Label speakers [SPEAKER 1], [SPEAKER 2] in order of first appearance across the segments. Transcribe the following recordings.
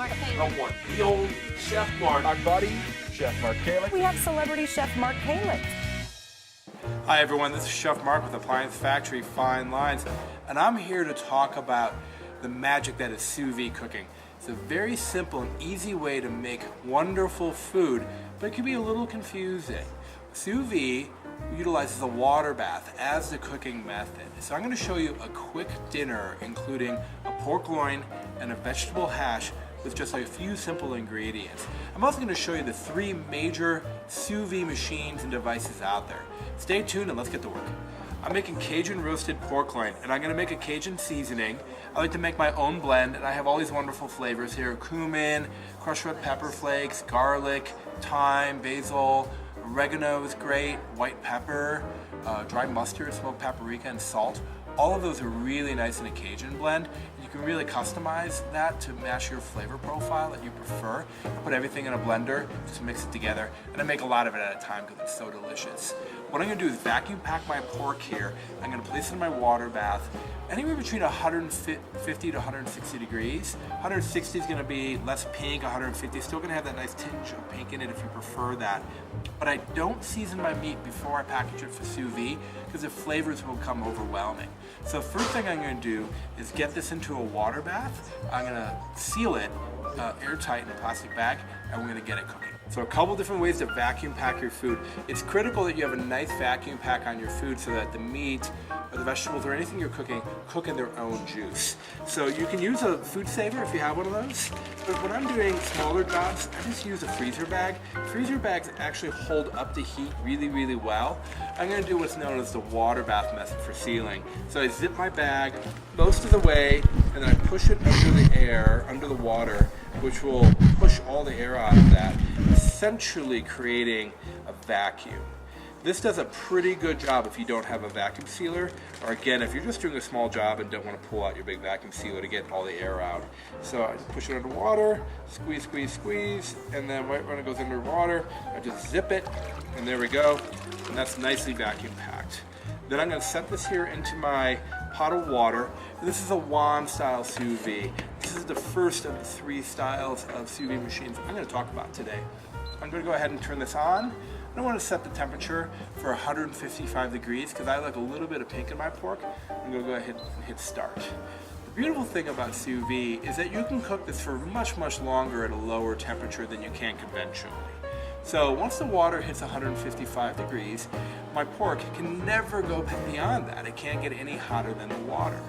[SPEAKER 1] Mark
[SPEAKER 2] Number one, the old Chef Mark.
[SPEAKER 3] Our buddy, Chef Mark Kalick.
[SPEAKER 4] We have celebrity chef Mark Kalick.
[SPEAKER 2] Hi everyone, this is Chef Mark with Appliance Factory Fine Lines, and I'm here to talk about the magic that is sous vide cooking. It's a very simple and easy way to make wonderful food, but it can be a little confusing. Sous vide utilizes a water bath as the cooking method. So I'm going to show you a quick dinner including a pork loin and a vegetable hash with just a few simple ingredients. I'm also going to show you the three major sous vide machines and devices out there. Stay tuned and let's get to work. I'm making Cajun roasted pork loin, and I'm going to make a Cajun seasoning. I like to make my own blend, and I have all these wonderful flavors here: cumin, crushed red pepper flakes, garlic, thyme, basil, oregano is great, white pepper, dry mustard, smoked paprika, and salt. All of those are really nice in a Cajun blend. You can really customize that to match your flavor profile that you prefer. I put everything in a blender, just mix it together, and I make a lot of it at a time because it's so delicious. What I'm going to do is vacuum pack my pork here. I'm going to place it in my water bath, anywhere between 150 to 160 degrees. 160 is going to be less pink, 150 is still going to have that nice tinge of pink in it if you prefer that. But I don't season my meat before I package it for sous vide because the flavors will become overwhelming. So first thing I'm going to do is get this into a water bath. I'm going to seal it airtight in a plastic bag, and we're going to get it cooking. So a couple different ways to vacuum pack your food. It's critical that you have a nice vacuum pack on your food so that the meat or the vegetables or anything you're cooking cook in their own juice. So you can use a food saver if you have one of those. But when I'm doing smaller jobs, I just use a freezer bag. Freezer bags actually hold up the heat really, really well. I'm going to do what's known as the water bath method for sealing. So I zip my bag most of the way, and then I push it under the air, under the water, which will push all the air out of that, essentially creating a vacuum. This does a pretty good job if you don't have a vacuum sealer, or again, if you're just doing a small job and don't want to pull out your big vacuum sealer to get all the air out. So I just push it under water, squeeze, squeeze, squeeze, and then right when it goes under water, I just zip it, and there we go, and that's nicely vacuum packed. Then I'm going to set this here into my pot of water. This is a wand style sous vide. This is the first of the three styles of sous vide machines I'm going to talk about today. I'm going to go ahead and turn this on. I want to set the temperature for 155 degrees because I like a little bit of pink in my pork. I'm going to go ahead and hit start. The beautiful thing about sous vide is that you can cook this for much, much longer at a lower temperature than you can conventionally. So once the water hits 155 degrees, my pork can never go beyond that. It can't get any hotter than the water.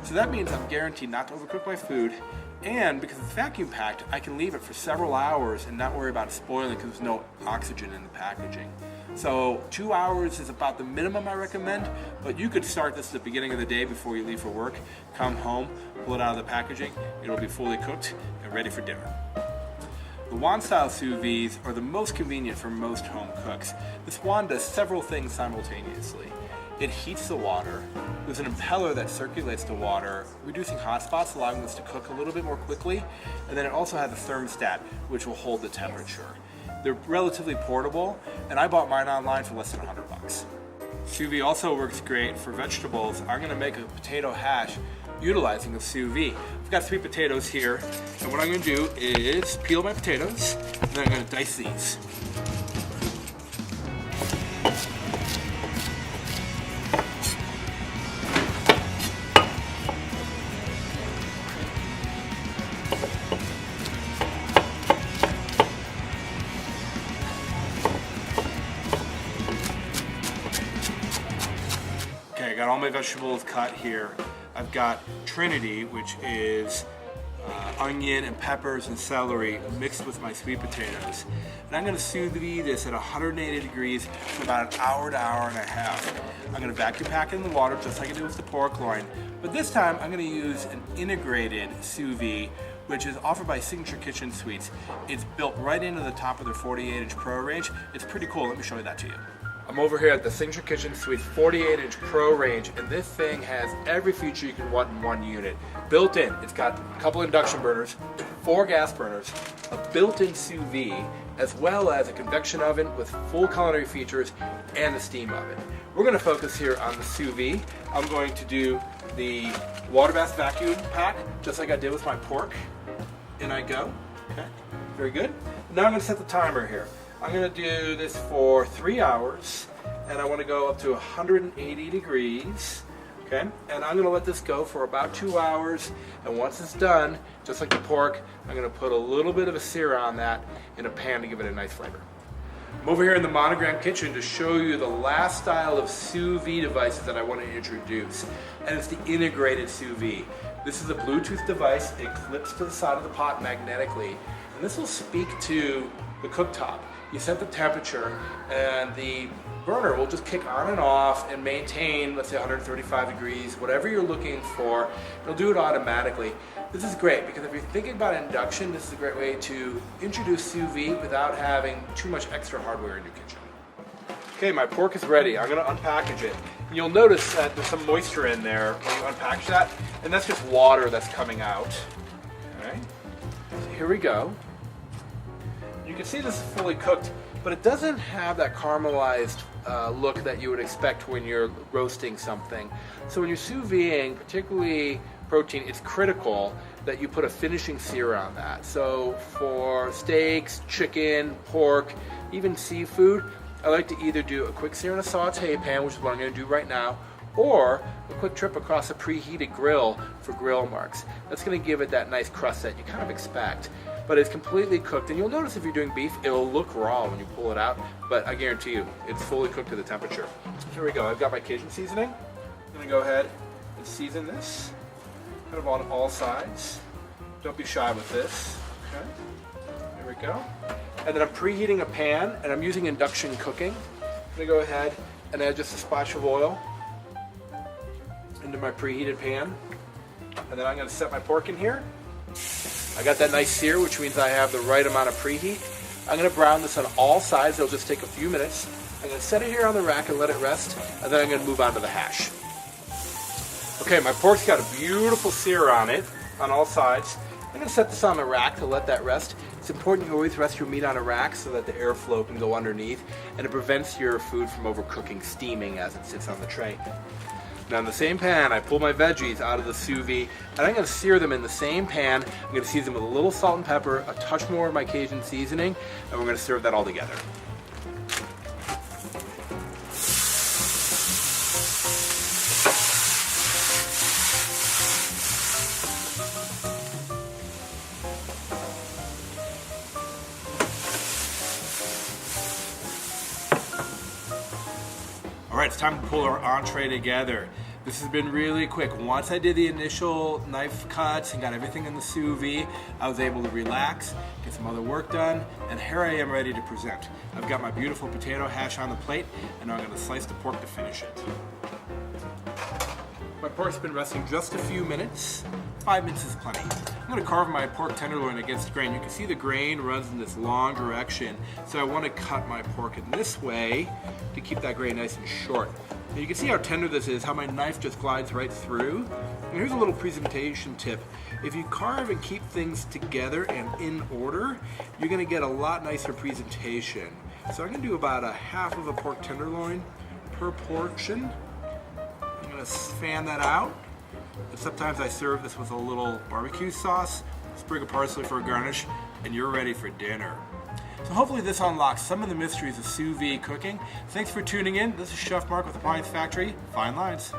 [SPEAKER 2] So that means I'm guaranteed not to overcook my food, and because it's vacuum packed, I can leave it for several hours and not worry about it spoiling because there's no oxygen in the packaging. So 2 hours is about the minimum I recommend, but you could start this at the beginning of the day before you leave for work, come home, pull it out of the packaging, it'll be fully cooked and ready for dinner. The wand style sous vides are the most convenient for most home cooks. This wand does several things simultaneously. It heats the water. There's an impeller that circulates the water, reducing hot spots, allowing this to cook a little bit more quickly. And then it also has a thermostat, which will hold the temperature. They're relatively portable, and I bought mine online for less than $100. Sous vide also works great for vegetables. I'm going to make a potato hash utilizing a sous vide. I've got sweet potatoes here, and what I'm going to do is peel my potatoes, and then I'm going to dice these. Okay, I got all my vegetables cut here. I've got Trinity, which is onion and peppers and celery mixed with my sweet potatoes. And I'm going to sous vide this at 180 degrees for about an hour to hour and a half. I'm going to vacuum pack it in the water just like I did with the pork loin. But this time I'm going to use an integrated sous vide, which is offered by Signature Kitchen Suites. It's built right into the top of their 48-inch Pro range. It's pretty cool. Let me show you that to you. I'm over here at the Signature Kitchen Suites 48-inch Pro range, and this thing has every feature you can want in one unit. Built in, it's got a couple induction burners, 4 gas burners, a built-in sous vide, as well as a convection oven with full culinary features and a steam oven. We're going to focus here on the sous vide. I'm going to do the water bath vacuum pack, just like I did with my pork. in I go. Okay, very good. Now I'm going to set the timer here. I'm going to do this for 3 hours, and I want to go up to 180 degrees. Okay, and I'm going to let this go for about 2 hours, and once it's done, just like the pork, I'm going to put a little bit of a sear on that in a pan to give it a nice flavor. I'm over here in the Monogram kitchen to show you the last style of sous vide devices that I want to introduce, and it's the integrated sous vide. This is a Bluetooth device. It clips to the side of the pot magnetically, and this will speak to the cooktop. You set the temperature, and the burner will just kick on and off and maintain, let's say 135 degrees, whatever you're looking for. It'll do it automatically. This is great because if you're thinking about induction, this is a great way to introduce sous vide without having too much extra hardware in your kitchen. Okay, my pork is ready. I'm going to unpackage it. And you'll notice that there's some moisture in there when you unpackage that, and that's just water that's coming out. Okay, so here we go. You can see this is fully cooked, but it doesn't have that caramelized look that you would expect when you're roasting something. So when you're sous videing, particularly protein, it's critical that you put a finishing sear on that. So for steaks, chicken, pork, even seafood, I like to either do a quick sear in a saute pan, which is what I'm going to do right now, or a quick trip across a preheated grill for grill marks. That's going to give it that nice crust that you kind of expect. But it's completely cooked, and you'll notice if you're doing beef, it'll look raw when you pull it out, but I guarantee you, it's fully cooked to the temperature. Here we go, I've got my Cajun seasoning. I'm gonna go ahead and season this, kind of on all sides. Don't be shy with this, okay? Here we go. And then I'm preheating a pan, and I'm using induction cooking. I'm gonna go ahead and add just a splash of oil into my preheated pan. And then I'm gonna set my pork in here. I got that nice sear, which means I have the right amount of preheat. I'm going to brown this on all sides. It'll just take a few minutes. I'm going to set it here on the rack and let it rest, and then I'm going to move on to the hash. Okay, my pork's got a beautiful sear on it, on all sides. I'm going to set this on the rack to let that rest. It's important you always rest your meat on a rack so that the airflow can go underneath, and it prevents your food from overcooking, steaming as it sits on the tray. Now in the same pan, I pull my veggies out of the sous vide, and I'm going to sear them in the same pan. I'm going to season them with a little salt and pepper, a touch more of my Cajun seasoning, and we're going to serve that all together. All right, it's time to pull our entree together. This has been really quick. Once I did the initial knife cuts and got everything in the sous vide, I was able to relax, get some other work done, and here I am ready to present. I've got my beautiful potato hash on the plate, and now I'm going to slice the pork to finish it. My pork's been resting just a few minutes. 5 minutes is plenty. I'm going to carve my pork tenderloin against the grain. You can see the grain runs in this long direction, so I want to cut my pork in this way to keep that grain nice and short. Now you can see how tender this is, how my knife just glides right through. And here's a little presentation tip. If you carve and keep things together and in order, you're going to get a lot nicer presentation. So I'm going to do about a half of a pork tenderloin per portion. I'm going to fan that out. And sometimes I serve this with a little barbecue sauce, sprig of parsley for a garnish, and you're ready for dinner. So hopefully this unlocks some of the mysteries of sous vide cooking. Thanks for tuning in. This is Chef Mark with Appliance Factory. Fine Lines.